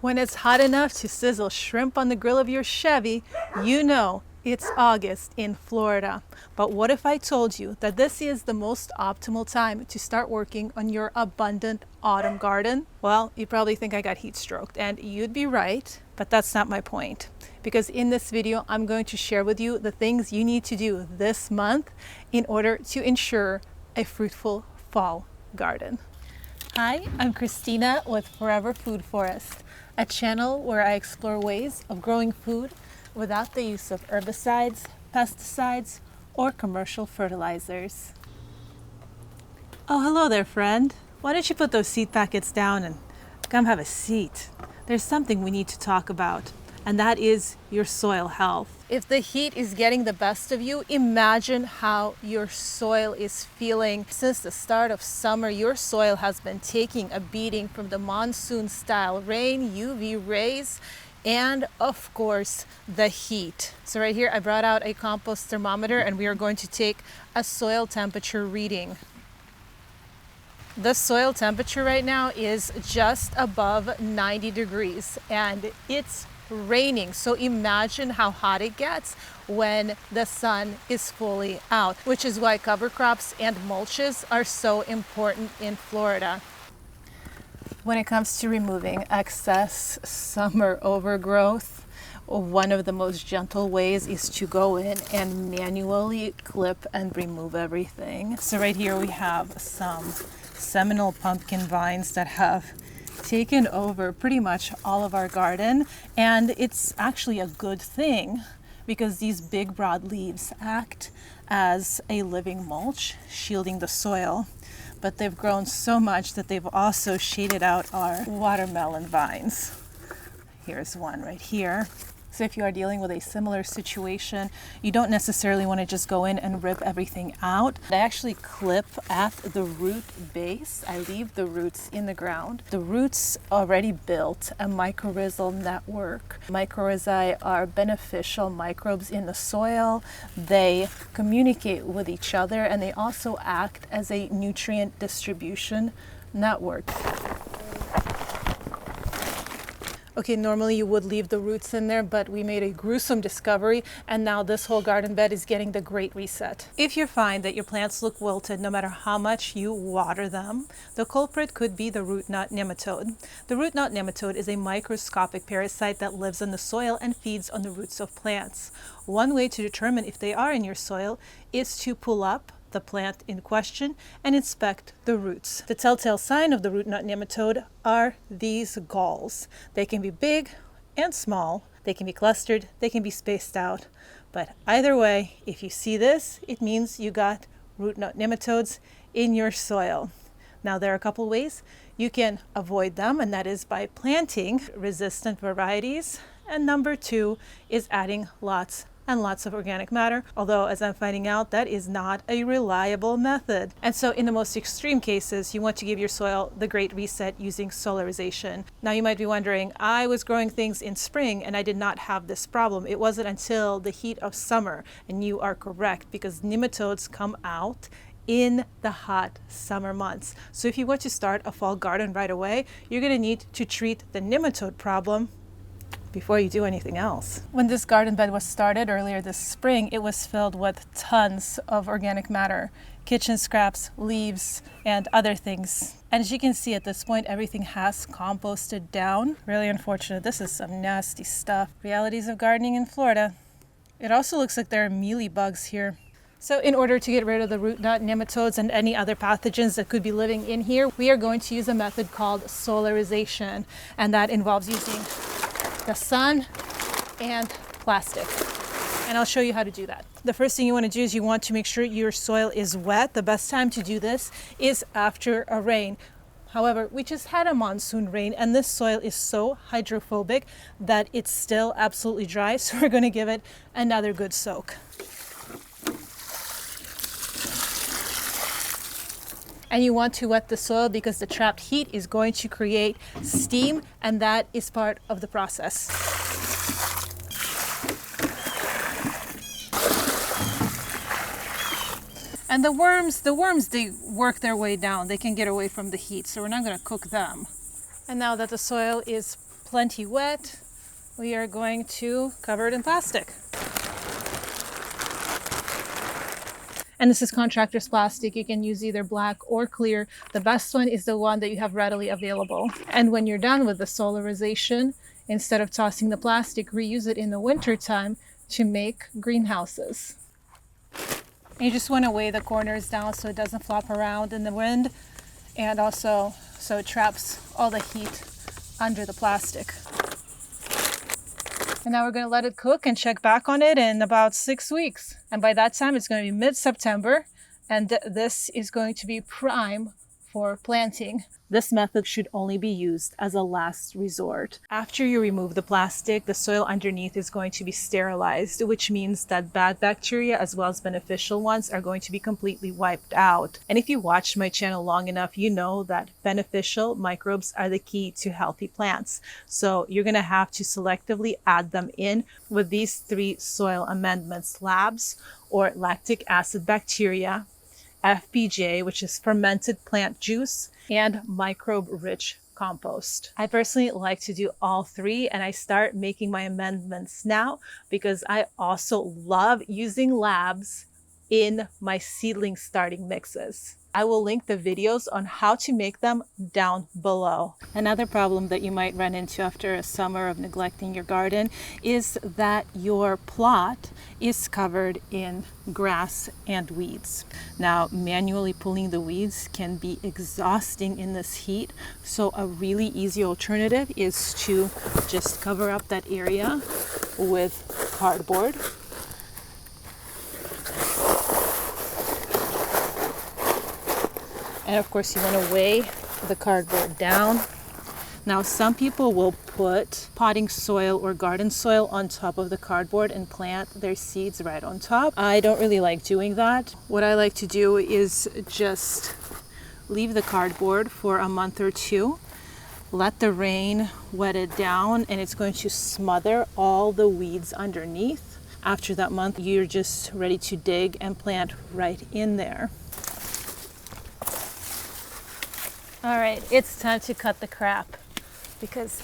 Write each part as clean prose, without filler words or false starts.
When it's hot enough to sizzle shrimp on the grill of your Chevy, you know it's August in Florida. But what if I told you that this is the most optimal time to start working on your abundant autumn garden? Well, you probably think I got heat stroked, and you'd be right, but that's not my point. Because in this video, I'm going to share with you the things you need to do this month in order to ensure a fruitful fall garden. Hi, I'm Christina with Forever Food Forest, a channel where I explore ways of growing food without the use of herbicides, pesticides, or commercial fertilizers. Oh, hello there, friend. Why don't you put those seed packets down and come have a seat? There's something we need to talk about, and that is your soil health. If the heat is getting the best of you, imagine how your soil is feeling. Since the start of summer, your soil has been taking a beating from the monsoon-style rain, UV rays, and of course, the heat. So right here, I brought out a compost thermometer and we are going to take a soil temperature reading. The soil temperature right now is just above 90 degrees and it's raining. So imagine how hot it gets when the sun is fully out, which is why cover crops and mulches are so important in Florida. When it comes to removing excess summer overgrowth, one of the most gentle ways is to go in and manually clip and remove everything. So right here we have some Seminole pumpkin vines that have taken over pretty much all of our garden, and it's actually a good thing because these big broad leaves act as a living mulch, shielding the soil. But they've grown so much that they've also shaded out our watermelon vines. Here's one right here. So if you are dealing with a similar situation, you don't necessarily want to just go in and rip everything out. I actually clip at the root base. I leave the roots in the ground. The roots already built a mycorrhizal network. Mycorrhizae are beneficial microbes in the soil. They communicate with each other and they also act as a nutrient distribution network. Okay, normally you would leave the roots in there, but we made a gruesome discovery and now this whole garden bed is getting the great reset. If you find that your plants look wilted no matter how much you water them, the culprit could be the root knot nematode. The root knot nematode is a microscopic parasite that lives in the soil and feeds on the roots of plants. One way to determine if they are in your soil is to pull up the plant in question and inspect the roots. The telltale sign of the root knot nematode are these galls. They can be big and small, they can be clustered, they can be spaced out, but either way, if you see this, it means you got root knot nematodes in your soil. Now there are a couple ways you can avoid them, and that is by planting resistant varieties, and number two is adding lots and lots of organic matter, although as I'm finding out, that is not a reliable method. And so in the most extreme cases, you want to give your soil the great reset using solarization. Now you might be wondering, I was growing things in spring and I did not have this problem. It wasn't until the heat of summer, and you are correct, because nematodes come out in the hot summer months. So if you want to start a fall garden right away, you're going to need to treat the nematode problem before you do anything else. When this garden bed was started earlier this spring, it was filled with tons of organic matter, kitchen scraps, leaves, and other things. And as you can see at this point, everything has composted down. Really unfortunate. This is some nasty stuff. Realities of gardening in Florida. It also looks like there are mealy bugs here. So in order to get rid of the root knot nematodes and any other pathogens that could be living in here, we are going to use a method called solarization, and that involves using the sun and plastic. And I'll show you how to do that. The first thing you want to do is you want to make sure your soil is wet. The best time to do this is after a rain. However, we just had a monsoon rain and this soil is so hydrophobic that it's still absolutely dry. So we're going to give it another good soak. And you want to wet the soil because the trapped heat is going to create steam, and that is part of the process. And the worms, they work their way down. They can get away from the heat, so we're not going to cook them. And now that the soil is plenty wet, we are going to cover it in plastic. And this is contractor's plastic. You can use either black or clear. The best one is the one that you have readily available. And when you're done with the solarization, instead of tossing the plastic, reuse it in the winter time to make greenhouses. And you just want to weigh the corners down so it doesn't flop around in the wind, and also so it traps all the heat under the plastic. And now we're going to let it cook and check back on it in about 6 weeks. And by that time, it's going to be mid-September, and this is going to be prime for planting. This method should only be used as a last resort. After you remove the plastic, the soil underneath is going to be sterilized, which means that bad bacteria as well as beneficial ones are going to be completely wiped out. And if you watched my channel long enough, you know that beneficial microbes are the key to healthy plants. So you're going to have to selectively add them in with these 3 soil amendments: labs or lactic acid bacteria, FBJ, which is fermented plant juice, and microbe-rich compost. I personally like to do all 3, and I start making my amendments now because I also love using labs in my seedling starting mixes. I will link the videos on how to make them down below. Another problem that you might run into after a summer of neglecting your garden is that your plot is covered in grass and weeds. Now, manually pulling the weeds can be exhausting in this heat, so a really easy alternative is to just cover up that area with cardboard. And of course, you want to weigh the cardboard down. Now, some people will put potting soil or garden soil on top of the cardboard and plant their seeds right on top. I don't really like doing that. What I like to do is just leave the cardboard for a month or 2, let the rain wet it down, and it's going to smother all the weeds underneath. After that month, you're just ready to dig and plant right in there. All right, it's time to cut the crap, because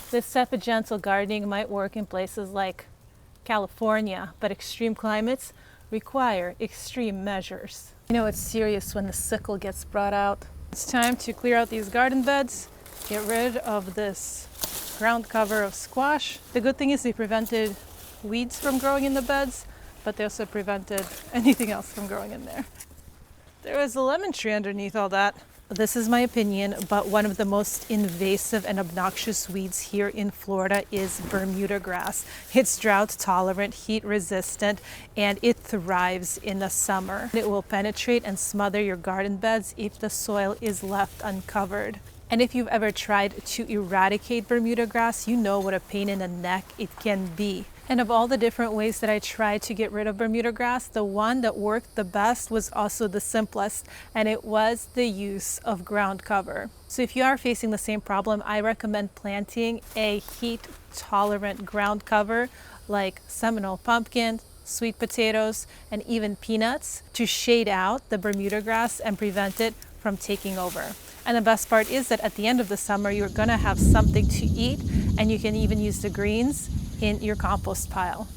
this type of gentle gardening might work in places like California, but extreme climates require extreme measures. You know it's serious when the sickle gets brought out. It's time to clear out these garden beds, get rid of this ground cover of squash. The good thing is they prevented weeds from growing in the beds, but they also prevented anything else from growing in there. There was a lemon tree underneath all that. This is my opinion, but one of the most invasive and obnoxious weeds here in Florida is Bermuda grass. It's drought tolerant, heat resistant, and it thrives in the summer. It will penetrate and smother your garden beds if the soil is left uncovered. And if you've ever tried to eradicate Bermuda grass, you know what a pain in the neck it can be. And of all the different ways that I tried to get rid of Bermuda grass, the one that worked the best was also the simplest, and it was the use of ground cover. So if you are facing the same problem, I recommend planting a heat-tolerant ground cover like Seminole pumpkin, sweet potatoes, and even peanuts to shade out the Bermuda grass and prevent it from taking over. And the best part is that at the end of the summer, you're gonna have something to eat, and you can even use the greens in your compost pile.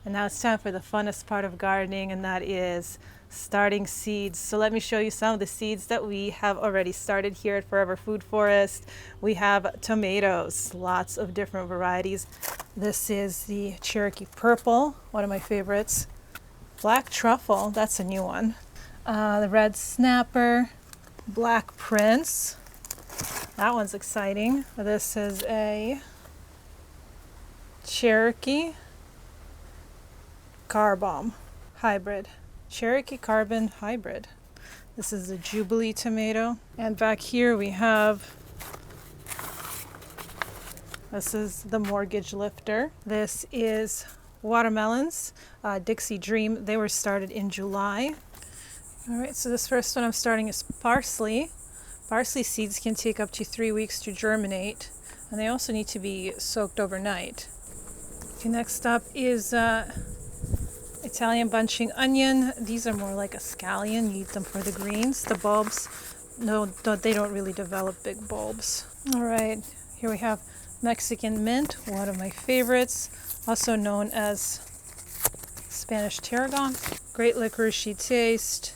And now it's time for the funnest part of gardening, and that is starting seeds. So let me show you some of the seeds that we have already started here at Forever Food Forest. We have tomatoes, lots of different varieties. This is the Cherokee Purple, one of my favorites. Black Truffle, that's a new one. The Red Snapper, Black Prince. That one's exciting. This is a Cherokee Carbon hybrid. Cherokee Carbon hybrid. This is the Jubilee tomato. And back here we have, this is the Mortgage Lifter. This is watermelons, Dixie Dream. They were started in July. All right, so this first one I'm starting is parsley. Parsley seeds can take up to 3 weeks to germinate. And they also need to be soaked overnight. Okay, next up is Italian bunching onion. These are more like a scallion. You eat them for the greens. The bulbs, no, they don't really develop big bulbs. All right, here we have Mexican mint, one of my favorites, also known as Spanish tarragon. Great licoricey taste,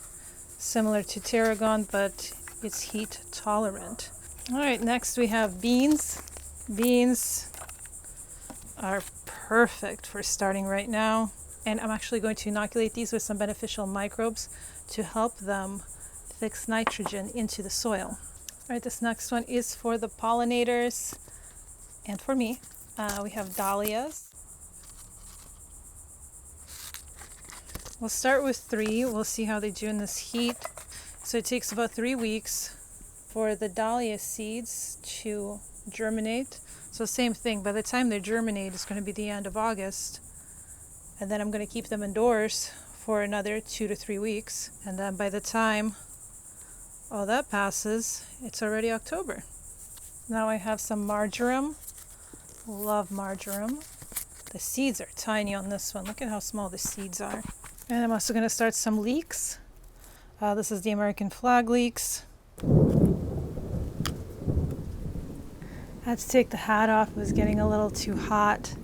similar to tarragon, but it's heat tolerant. All right, next we have beans. Beans are perfect for starting right now. And I'm actually going to inoculate these with some beneficial microbes to help them fix nitrogen into the soil. All right, this next one is for the pollinators and for me. We have dahlias. We'll start with 3. We'll see how they do in this heat. So it takes about 3 weeks for the dahlia seeds to germinate. So same thing, by the time they germinate, it's going to be the end of August. And then I'm going to keep them indoors for another 2 to 3 weeks. And then by the time all that passes, it's already October. Now I have some marjoram. Love marjoram. The seeds are tiny on this one. Look at how small the seeds are. And I'm also going to start some leeks. This is the American flag leeks. I had to take the hat off. It was getting a little too hot.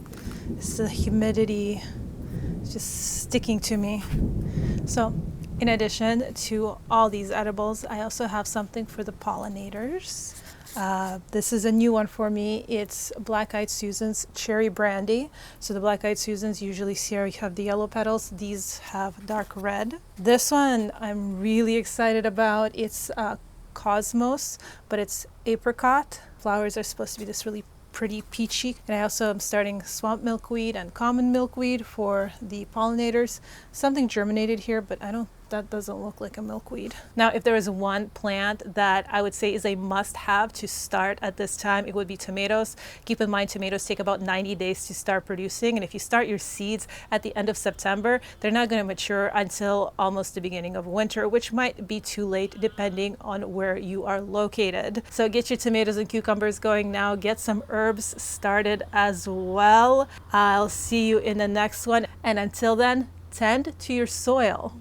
It's the humidity just sticking to me. So in addition to all these edibles, I also have something for the pollinators. This is a new one for me. It's Black-Eyed Susan's Cherry Brandy. So the Black-Eyed Susans usually have the yellow petals. These have dark red. This one I'm really excited about. It's Cosmos, but it's apricot. Flowers are supposed to be this really pretty peachy. And I also am starting swamp milkweed and common milkweed for the pollinators. Something germinated here, but that doesn't look like a milkweed. Now, if there is one plant that I would say is a must-have to start at this time, it would be tomatoes. Keep in mind, tomatoes take about 90 days to start producing. And if you start your seeds at the end of September, they're not going to mature until almost the beginning of winter, which might be too late depending on where you are located. So get your tomatoes and cucumbers going now. Get some herbs started as well. I'll see you in the next one. And until then, tend to your soil.